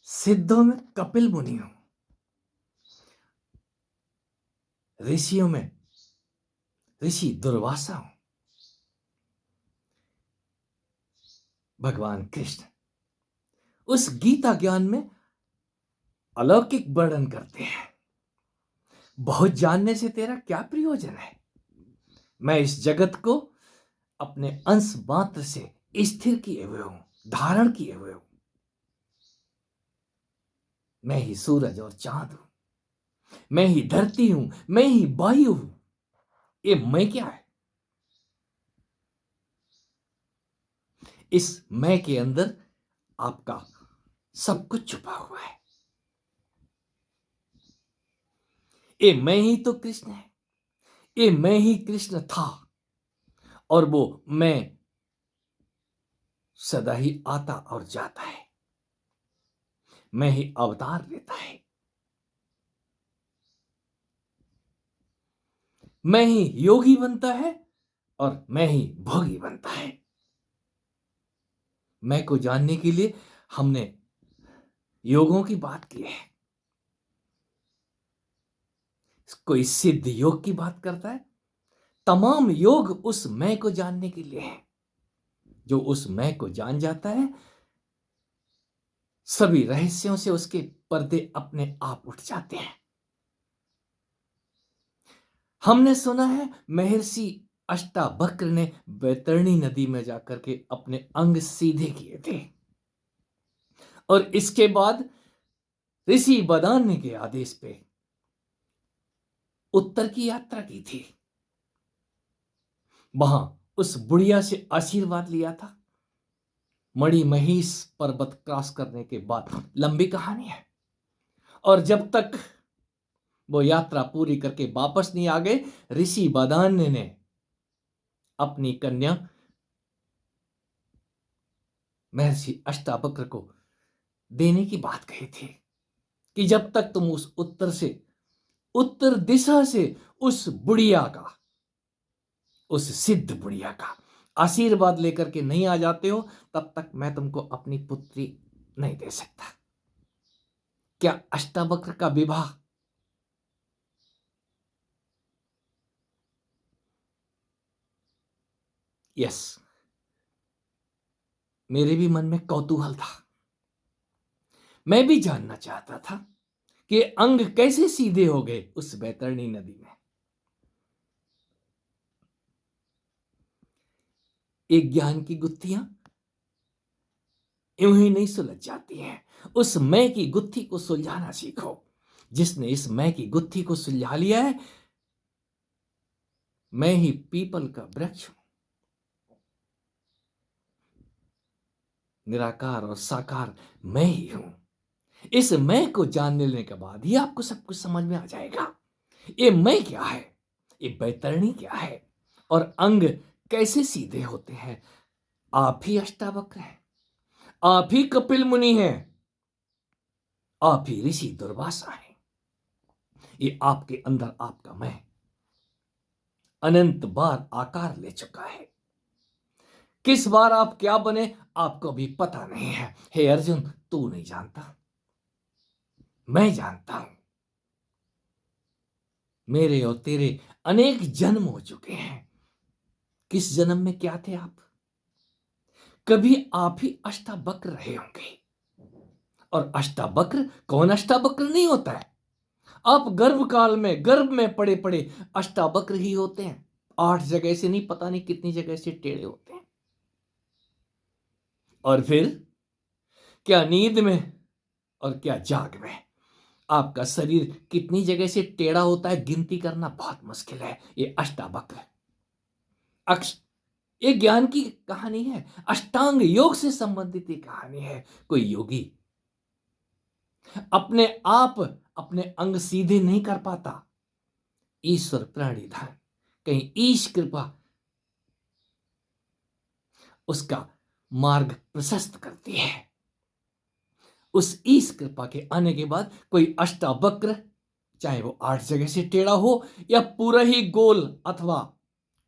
सिद्धों में कपिल मुनि हूं, ऋषियों में ऋषि दुर्वासा हूं। भगवान कृष्ण उस गीता ज्ञान में अलौकिक वर्णन करते हैं। बहुत जानने से तेरा क्या प्रयोजन है। मैं इस जगत को अपने अंश मात्र से स्थिर किए हुए हूं, धारण किए हुए हूं। मैं ही सूरज और चांद हूं, मैं ही धरती हूं, मैं ही वायु हूं। ये मैं क्या है? इस मैं के अंदर आपका सब कुछ छुपा हुआ है। ये मैं ही तो कृष्ण है। ये मैं ही कृष्ण था और वो मैं सदा ही आता और जाता है। मैं ही अवतार लेता है। मैं ही योगी बनता है और मैं ही भोगी बनता है। मैं को जानने के लिए हमने योगों की बात की है। कोई सिद्ध योग की बात करता है। तमाम योग उस मैं को जानने के लिए है। जो उस मैं को जान जाता है, सभी रहस्यों से उसके पर्दे अपने आप उठ जाते हैं। हमने सुना है महर्षि अष्टावक्र ने बैतरणी नदी में जाकर के अपने अंग सीधे किए थे और इसके बाद ऋषि बदान्य के आदेश पे उत्तर की यात्रा की थी। वहां उस बुढ़िया से आशीर्वाद लिया था। मणि महीश पर्वत क्रॉस करने के बाद लंबी कहानी है। और जब तक वो यात्रा पूरी करके वापस नहीं आ गए, ऋषि बदान्य ने अपनी कन्या महर्षि अष्टावक्र को देने की बात कही थी कि जब तक तुम उस उत्तर दिशा से उस बुढ़िया का, उस सिद्ध बुढ़िया का आशीर्वाद लेकर के नहीं आ जाते हो, तब तक मैं तुमको अपनी पुत्री नहीं दे सकता। क्या अष्टावक्र का विवाह यस, मेरे भी मन में कौतूहल था। मैं भी जानना चाहता था कि अंग कैसे सीधे हो गए उस बैतरणी नदी में। एक ज्ञान की गुत्थियां यूं ही नहीं सुलझ जाती हैं। उस मैं की गुत्थी को सुलझाना सीखो। जिसने इस मैं की गुत्थी को सुलझा लिया है, मैं ही पीपल का वृक्ष हूं। निराकार और साकार मैं ही हूं। इस मैं को जान लेने के बाद ही आपको सब कुछ समझ में आ जाएगा। ये मैं क्या है, ये बैतरणी क्या है और अंग कैसे सीधे होते हैं। आप ही अष्टावक्र हैं, आप ही कपिल मुनि हैं, आप ही ऋषि दुर्वासा हैं। ये आपके अंदर आपका मैं अनंत बार आकार ले चुका है। किस बार आप क्या बने आपको भी पता नहीं है। हे अर्जुन, तू नहीं जानता, मैं जानता हूं। मेरे और तेरे अनेक जन्म हो चुके हैं। किस जन्म में क्या थे आप? कभी आप ही अष्टावक्र रहे होंगे। और अष्टावक्र कौन अष्टावक्र नहीं होता है। आप गर्भ काल में गर्भ में पड़े पड़े अष्टावक्र ही होते हैं। 8 जगह से नहीं, पता नहीं कितनी जगह से टेढ़े होते हैं। और फिर क्या नींद में और क्या जाग में आपका शरीर कितनी जगह से टेढ़ा होता है, गिनती करना बहुत मुश्किल है। ये अष्टावक्र अक्ष ये ज्ञान की कहानी है। अष्टांग योग से संबंधित ये कहानी है। कोई योगी अपने आप अपने अंग सीधे नहीं कर पाता। ईश्वर प्रणिधान, कहीं ईश कृपा उसका मार्ग प्रशस्त करती है। उस ईश कृपा के आने के बाद कोई अष्टावक्र, चाहे वो 8 जगह से टेढ़ा हो या पूरा ही गोल अथवा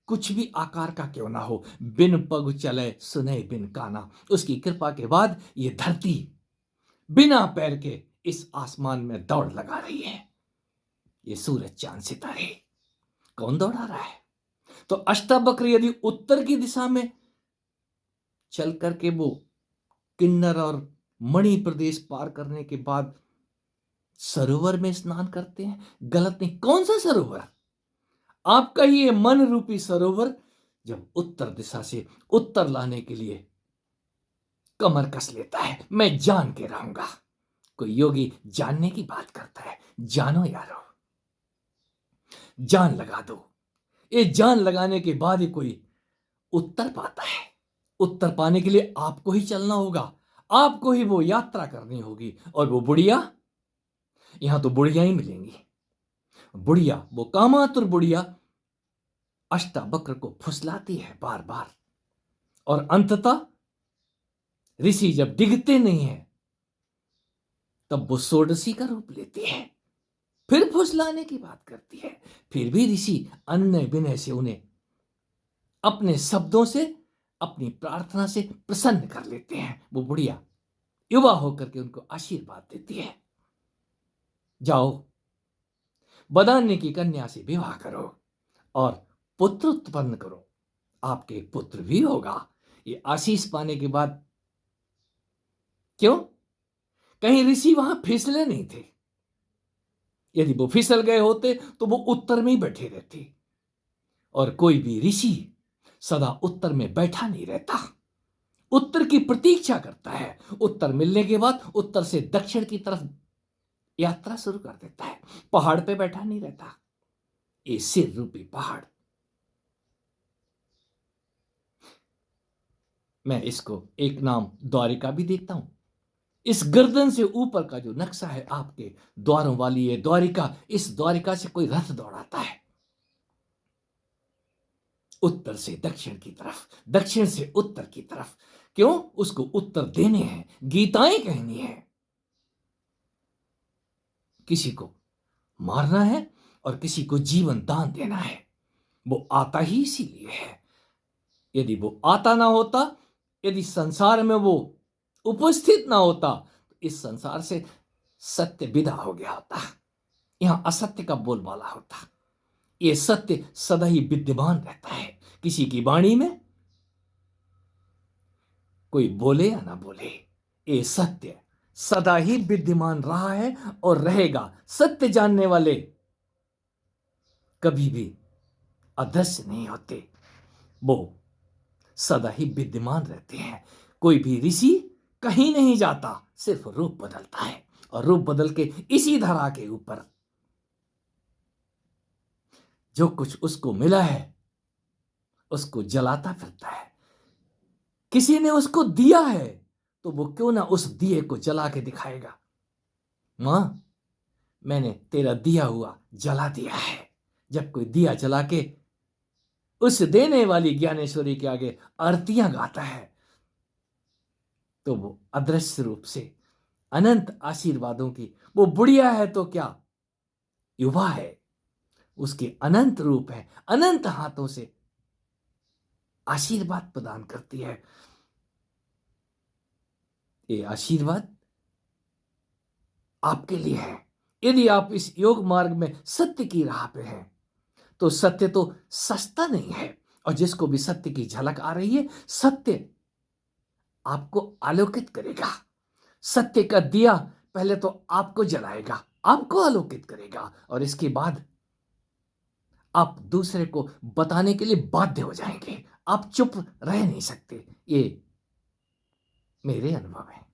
कुछ भी आकार का क्यों ना हो, बिन पग चले सुने बिन काना, उसकी कृपा के बाद ये धरती बिना पैर के इस आसमान में दौड़ लगा रही है। ये सूरज चांद सितारे, कौन दौड़ा रहा है? तो अष्टावक्र यदि उत्तर की दिशा में चल करके वो किन्नर और मणि प्रदेश पार करने के बाद सरोवर में स्नान करते हैं, गलत नहीं। कौन सा सरोवर? आपका ही ये मन रूपी सरोवर जब उत्तर दिशा से उत्तर लाने के लिए कमर कस लेता है, मैं जान के रहूंगा। कोई योगी जानने की बात करता है, जानो यारो, जान लगा दो। ये जान लगाने के बाद ही कोई उत्तर पाता है। उत्तर पाने के लिए आपको ही चलना होगा, आपको ही वो यात्रा करनी होगी। और वो बुढ़िया, यहां तो बुढ़िया ही मिलेंगी। बुढ़िया, वो कामातुर बुढ़िया अष्टावक्र को फुसलाती है बार बार, और अंततः ऋषि जब डिगते नहीं है तब वो षोडशी का रूप लेती है, फिर फुसलाने की बात करती है। फिर भी ऋषि अन्य विनय से उन्हें अपने शब्दों से, अपनी प्रार्थना से प्रसन्न कर लेते हैं। वो बुढ़िया युवा होकर के उनको आशीर्वाद देती है, जाओ बदान्य की कन्या से विवाह करो और पुत्र उत्पन्न करो, आपके पुत्र भी होगा। ये आशीष पाने के बाद, क्यों? कहीं ऋषि वहां फिसले नहीं थे। यदि वो फिसल गए होते तो वो उत्तर में ही बैठे रहते, और कोई भी ऋषि सदा उत्तर में बैठा नहीं रहता, उत्तर की प्रतीक्षा करता है। उत्तर मिलने के बाद उत्तर से दक्षिण की तरफ यात्रा शुरू कर देता है, पहाड़ पे बैठा नहीं रहता। ये सिर रूपी पहाड़, मैं इसको एक नाम द्वारिका भी देखता हूं। इस गर्दन से ऊपर का जो नक्शा है आपके द्वारों वाली ये द्वारिका, इस द्वारिका से कोई रथ दौड़ाता है, उत्तर से दक्षिण की तरफ, दक्षिण से उत्तर की तरफ। क्यों? उसको उत्तर देने हैं, गीताएं कहनी है, किसी को मारना है और किसी को जीवन दान देना है। वो आता ही इसीलिए है। यदि वो आता ना होता, यदि संसार में वो उपस्थित ना होता, तो इस संसार से सत्य विदा हो गया होता, यहां असत्य का बोलबाला होता। ये सत्य सदा ही विद्यमान रहता है। किसी की वाणी में कोई बोले या ना बोले, ये सत्य सदा ही विद्यमान रहा है और रहेगा। सत्य जानने वाले कभी भी अदृश्य नहीं होते, वो सदा ही विद्यमान रहते हैं। कोई भी ऋषि कहीं नहीं जाता, सिर्फ रूप बदलता है, और रूप बदल के इसी धरा के ऊपर जो कुछ उसको मिला है उसको जलाता फिरता है। किसी ने उसको दिया है तो वो क्यों ना उस दिए को जला के दिखाएगा, मां मैंने तेरा दिया हुआ जला दिया है। जब कोई दिया जला के उस देने वाली ज्ञानेश्वरी के आगे आरतियां गाता है तो वो अदृश्य रूप से अनंत आशीर्वादों की, वो बुढ़िया है तो क्या, युवा है, उसके अनंत रूप है, अनंत हाथों से आशीर्वाद प्रदान करती है। ये आशीर्वाद आपके लिए है। यदि आप इस योग मार्ग में सत्य की राह पे हैं तो सत्य तो सस्ता नहीं है, और जिसको भी सत्य की झलक आ रही है, सत्य आपको आलोकित करेगा। सत्य का दिया पहले तो आपको जलाएगा, आपको आलोकित करेगा, और इसके बाद आप दूसरे को बताने के लिए बाध्य हो जाएंगे। आप चुप रह नहीं सकते। ये मेरे अनुभव है।